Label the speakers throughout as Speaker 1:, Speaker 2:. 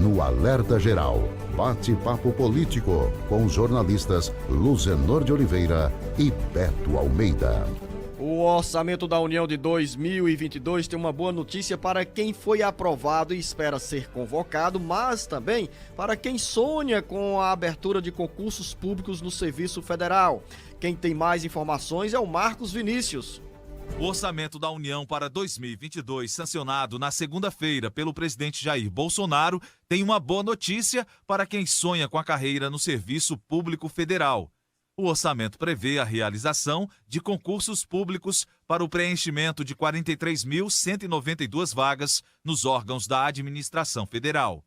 Speaker 1: no Alerta Geral, bate-papo político com os jornalistas Luzenor de Oliveira e Beto Almeida.
Speaker 2: O orçamento da União de 2022 tem uma boa notícia para quem foi aprovado e espera ser convocado, mas também para quem sonha com a abertura de concursos públicos no Serviço Federal. Quem tem mais informações é o Marcos Vinícius.
Speaker 3: O orçamento da União para 2022, sancionado na segunda-feira pelo presidente Jair Bolsonaro, tem uma boa notícia para quem sonha com a carreira no Serviço Público Federal. O orçamento prevê a realização de concursos públicos para o preenchimento de 43.192 vagas nos órgãos da administração federal.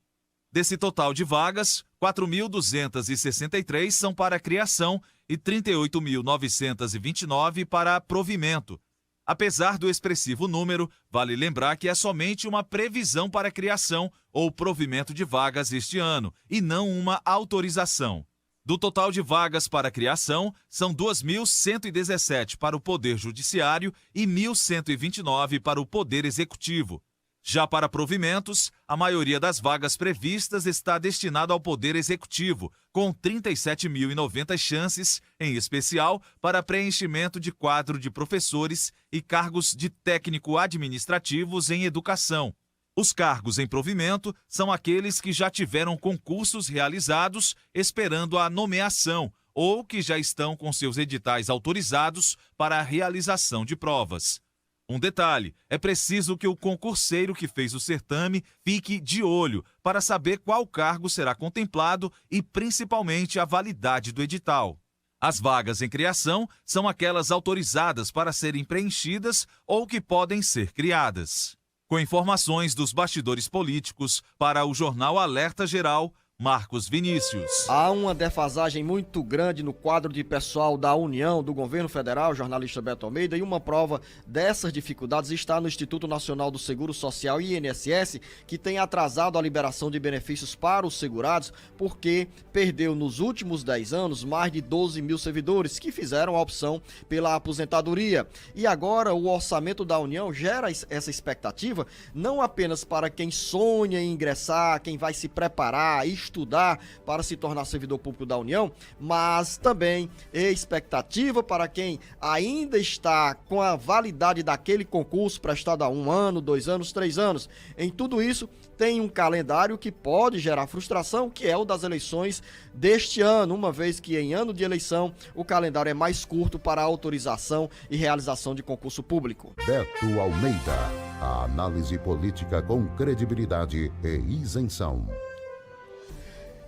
Speaker 3: Desse total de vagas, 4.263 são para criação e 38.929 para provimento. Apesar do expressivo número, vale lembrar que é somente uma previsão para criação ou provimento de vagas este ano, e não uma autorização. Do total de vagas para criação, são 2.117 para o Poder Judiciário e 1.129 para o Poder Executivo. Já para provimentos, a maioria das vagas previstas está destinada ao Poder Executivo, com 37.090 chances, em especial para preenchimento de quadro de professores e cargos de técnico-administrativos em educação. Os cargos em provimento são aqueles que já tiveram concursos realizados esperando a nomeação ou que já estão com seus editais autorizados para a realização de provas. Um detalhe, é preciso que o concurseiro que fez o certame fique de olho para saber qual cargo será contemplado e principalmente a validade do edital. As vagas em criação são aquelas autorizadas para serem preenchidas ou que podem ser criadas. Com informações dos bastidores políticos, para o jornal Alerta Geral, Marcos Vinícius.
Speaker 2: Há uma defasagem muito grande no quadro de pessoal da União, do governo federal, jornalista Beto Almeida, e uma prova dessas dificuldades está no Instituto Nacional do Seguro Social, INSS, que tem atrasado a liberação de benefícios para os segurados, porque perdeu nos últimos 10 anos mais de 12 mil servidores que fizeram a opção pela aposentadoria. E agora o orçamento da União gera essa expectativa, não apenas para quem sonha em ingressar, quem vai se preparar e estudar para se tornar servidor público da União, mas também expectativa para quem ainda está com a validade daquele concurso prestado há 1 ano, 2 anos, 3 anos. Em tudo isso, tem um calendário que pode gerar frustração, que é o das eleições deste ano, uma vez que em ano de eleição o calendário é mais curto para a autorização e realização de concurso público.
Speaker 1: Beto Almeida, a análise política com credibilidade e isenção.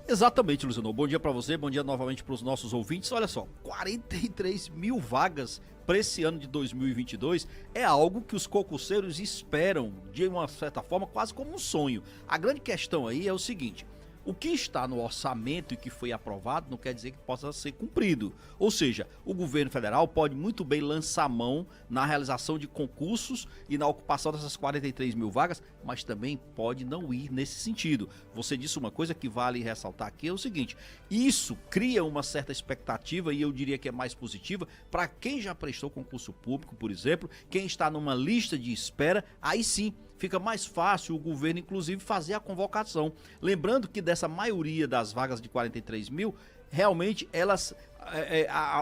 Speaker 4: Exatamente, Luciano. Bom dia para você, bom dia novamente para os nossos ouvintes. Olha só, 43 mil vagas para esse ano de 2022 é algo que os concurseiros esperam, de uma certa forma, quase como um sonho. A grande questão aí é o seguinte: o que está no orçamento e que foi aprovado não quer dizer que possa ser cumprido. Ou seja, o governo federal pode muito bem lançar mão na realização de concursos e na ocupação dessas 43 mil vagas, mas também pode não ir nesse sentido. Você disse uma coisa que vale ressaltar aqui, é o seguinte: isso cria uma certa expectativa, e eu diria que é mais positiva, para quem já prestou concurso público, por exemplo, quem está numa lista de espera, aí sim fica mais fácil o governo, inclusive, fazer a convocação. Lembrando que dessa maioria das vagas de 43 mil, realmente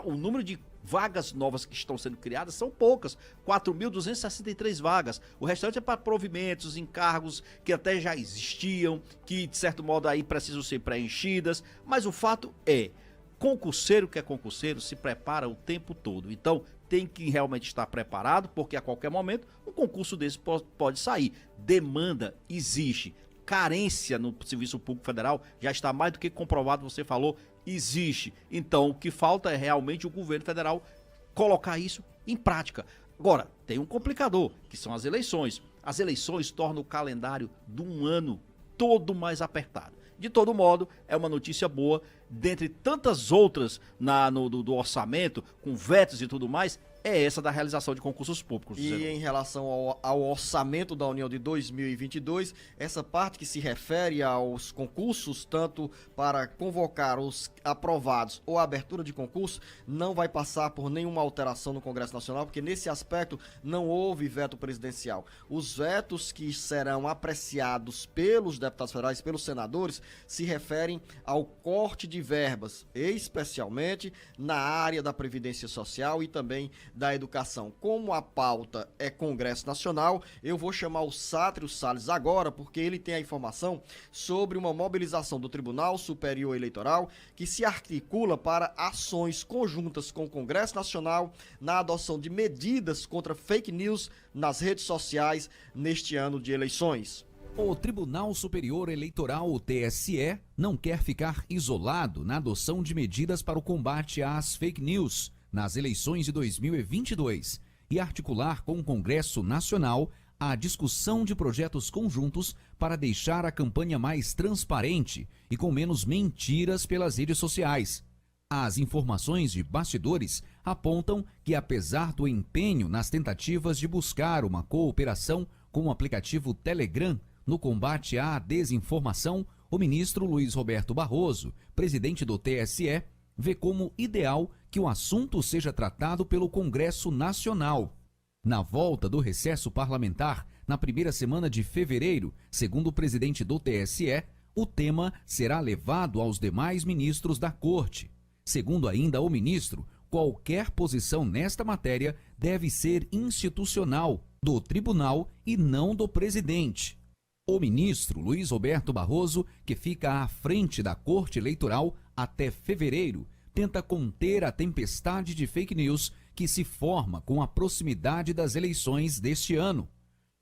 Speaker 4: o número de vagas novas que estão sendo criadas são poucas, 4.263 vagas. O restante é para provimentos, encargos que até já existiam, que de certo modo aí precisam ser preenchidas, mas o fato é, concurseiro que é concurseiro se prepara o tempo todo, então tem que realmente estar preparado, porque a qualquer momento um concurso desse pode sair. Demanda existe, carência no Serviço Público Federal já está mais do que comprovado, você falou, existe. Então o que falta é realmente o governo federal colocar isso em prática. Agora, tem um complicador, que são as eleições. As eleições tornam o calendário de um ano todo mais apertado. De todo modo, é uma notícia boa, dentre tantas outras do orçamento, com vetos e tudo mais, é essa da realização de concursos públicos.
Speaker 2: E em relação ao orçamento da União de 2022, essa parte que se refere aos concursos, tanto para convocar os aprovados ou a abertura de concurso, não vai passar por nenhuma alteração no Congresso Nacional, porque nesse aspecto não houve veto presidencial. Os vetos que serão apreciados pelos deputados federais, pelos senadores, se referem ao corte de verbas, especialmente na área da Previdência Social e também da educação. Como a pauta é Congresso Nacional, eu vou chamar o Sátrio Salles agora, porque ele tem a informação sobre uma mobilização do Tribunal Superior Eleitoral que se articula para ações conjuntas com o Congresso Nacional na adoção de medidas contra fake news nas redes sociais neste ano de eleições.
Speaker 5: O Tribunal Superior Eleitoral, o TSE, não quer ficar isolado na adoção de medidas para o combate às fake news nas eleições de 2022 e articular com o Congresso Nacional a discussão de projetos conjuntos para deixar a campanha mais transparente e com menos mentiras pelas redes sociais. As informações de bastidores apontam que, apesar do empenho nas tentativas de buscar uma cooperação com o aplicativo Telegram no combate à desinformação, o ministro Luiz Roberto Barroso, presidente do TSE, vê como ideal que o assunto seja tratado pelo Congresso Nacional. Na volta do recesso parlamentar, na primeira semana de fevereiro, segundo o presidente do TSE, o tema será levado aos demais ministros da Corte. Segundo ainda o ministro, qualquer posição nesta matéria deve ser institucional, do tribunal e não do presidente. O ministro Luiz Roberto Barroso, que fica à frente da Corte Eleitoral até fevereiro, tenta conter a tempestade de fake news que se forma com a proximidade das eleições deste ano.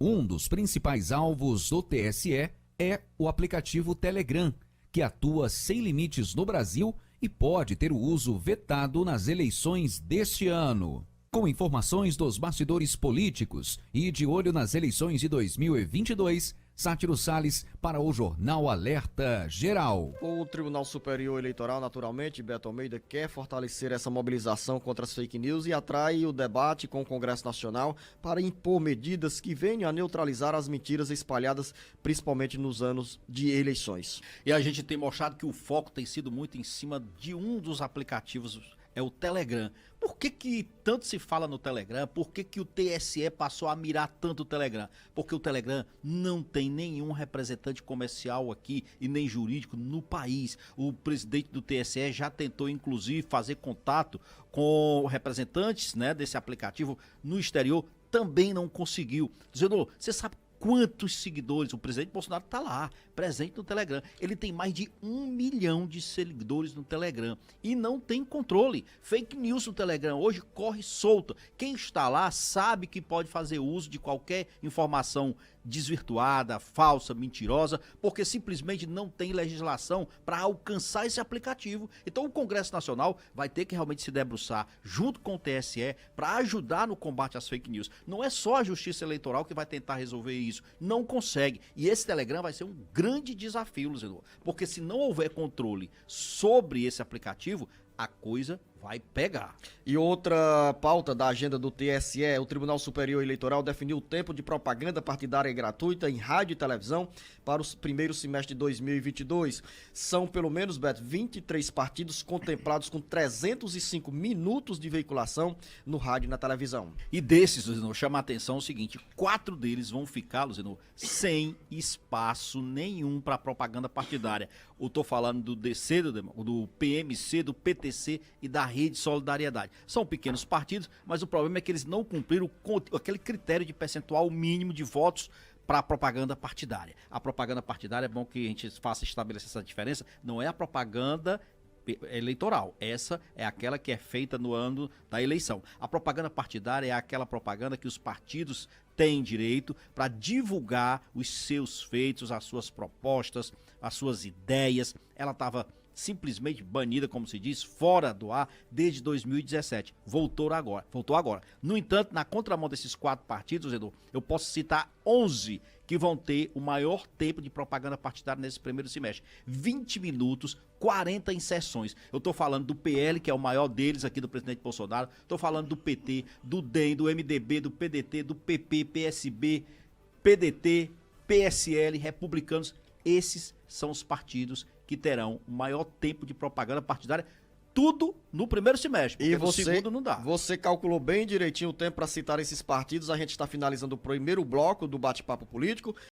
Speaker 5: Um dos principais alvos do TSE é o aplicativo Telegram, que atua sem limites no Brasil e pode ter o uso vetado nas eleições deste ano. Com informações dos bastidores políticos e de olho nas eleições de 2022, Sátiro Salles para o Jornal Alerta Geral.
Speaker 2: O Tribunal Superior Eleitoral, naturalmente, Beto Almeida, quer fortalecer essa mobilização contra as fake news e atrai o debate com o Congresso Nacional para impor medidas que venham a neutralizar as mentiras espalhadas, principalmente nos anos de eleições.
Speaker 4: E a gente tem mostrado que o foco tem sido muito em cima de um dos aplicativos, é o Telegram. Por que tanto se fala no Telegram? Por que o TSE passou a mirar tanto o Telegram? Porque o Telegram não tem nenhum representante comercial aqui e nem jurídico no país. O presidente do TSE já tentou, inclusive, fazer contato com representantes, né, desse aplicativo no exterior, também não conseguiu. Dizendo, você sabe quantos seguidores? O presidente Bolsonaro está lá, presente no Telegram. Ele tem mais de 1 milhão de seguidores no Telegram e não tem controle. Fake news no Telegram hoje corre solta. Quem está lá sabe que pode fazer uso de qualquer informação desvirtuada, falsa, mentirosa, porque simplesmente não tem legislação para alcançar esse aplicativo. Então o Congresso Nacional vai ter que realmente se debruçar junto com o TSE para ajudar no combate às fake news. Não é só a Justiça Eleitoral que vai tentar resolver isso, não consegue. E esse Telegram vai ser um grande desafio, Luciano, porque se não houver controle sobre esse aplicativo, a coisa vai pegar.
Speaker 2: E outra pauta da agenda do TSE, o Tribunal Superior Eleitoral definiu o tempo de propaganda partidária gratuita em rádio e televisão para o primeiro semestre de 2022. São pelo menos, Beto, 23 partidos contemplados com 305 minutos de veiculação no rádio e na televisão.
Speaker 4: E desses, Luciano, chama a atenção o seguinte, 4 deles vão ficar, Luciano, sem espaço nenhum para propaganda partidária. Eu tô falando do DC, do PMC, do PTC e da Rede Solidariedade. São pequenos partidos, mas o problema é que eles não cumpriram aquele critério de percentual mínimo de votos para a propaganda partidária. A propaganda partidária, é bom que a gente faça estabelecer essa diferença, não é a propaganda eleitoral. Essa é aquela que é feita no ano da eleição. A propaganda partidária é aquela propaganda que os partidos têm direito para divulgar os seus feitos, as suas propostas, as suas ideias. Ela estava simplesmente banida, como se diz, fora do ar, desde 2017. Voltou agora. No entanto, na contramão desses 4 partidos, Edu, eu posso citar 11 que vão ter o maior tempo de propaganda partidária nesse primeiro semestre. 20 minutos, 40 inserções. Eu tô falando do PL, que é o maior deles aqui do presidente Bolsonaro, tô falando do PT, do DEM, do MDB, do PDT, do PP, PSB, PDT, PSL, republicanos. Esses são os partidos que terão o maior tempo de propaganda partidária, tudo no primeiro semestre, porque no segundo não dá.
Speaker 2: Você calculou bem direitinho o tempo para citar esses partidos. A gente está finalizando o primeiro bloco do bate-papo político.